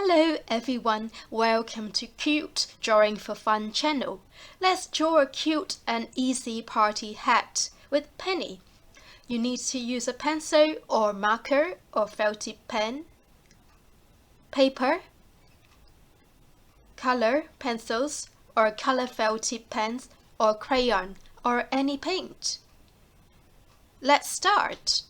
Hello everyone, welcome to Cute Drawing for Fun channel. Let's draw a cute and easy party hat with Penny. You need to use a pencil or marker or felt tip pen, paper, color pencils or color felt tip pens or crayon or any paint. Let's start.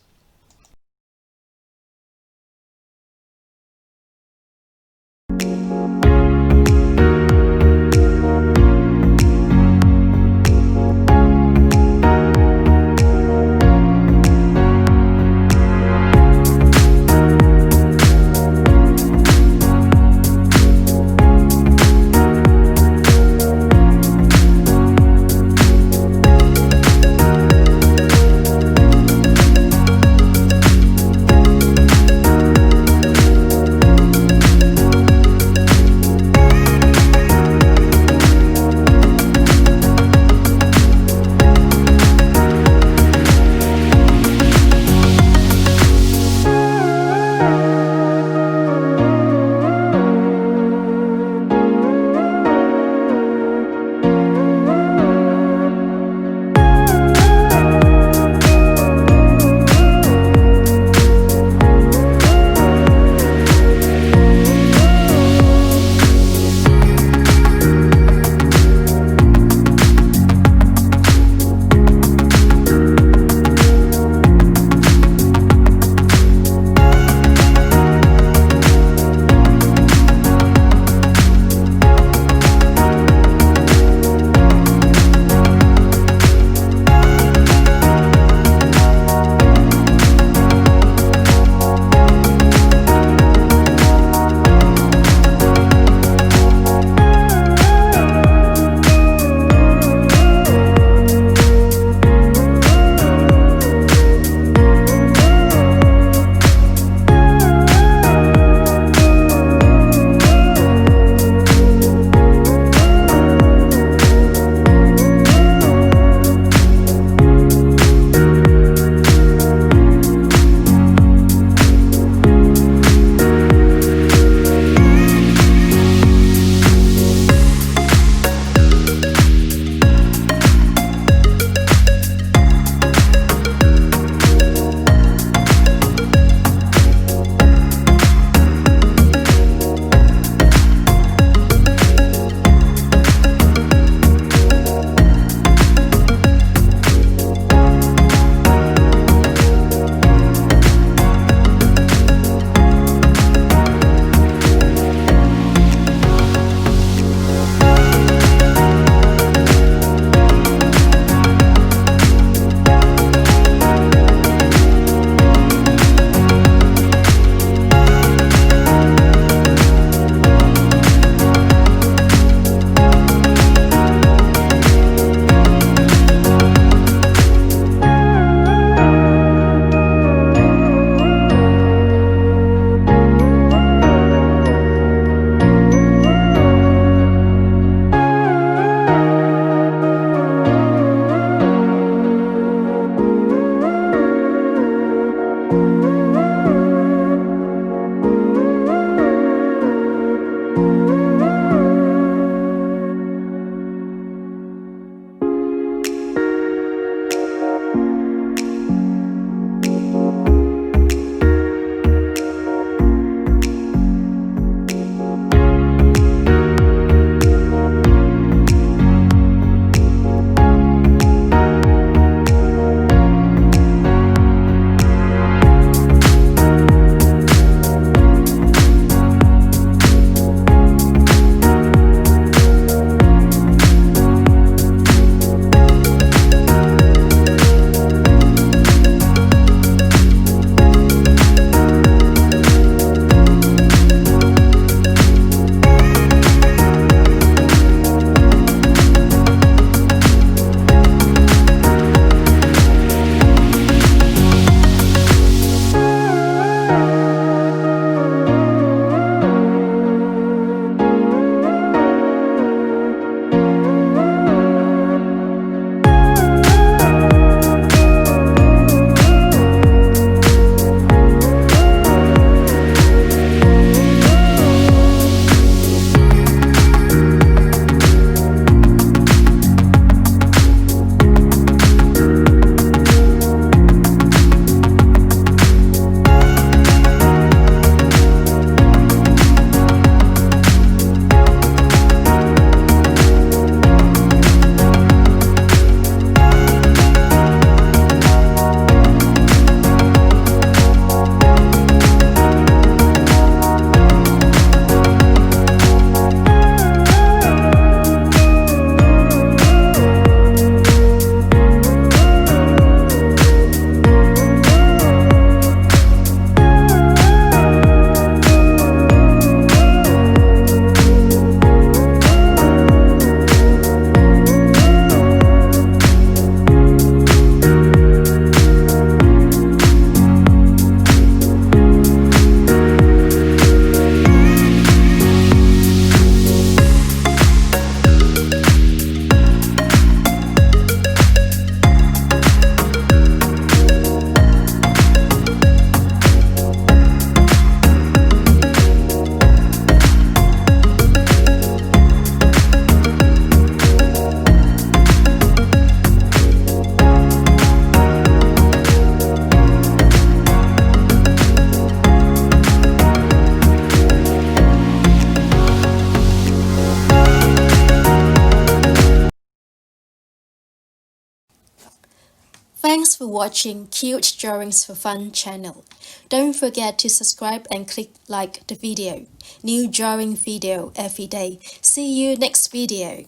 for watching Cute Drawings for Fun channel. Don't forget to subscribe and click like the video. New drawing video every day. See you next video.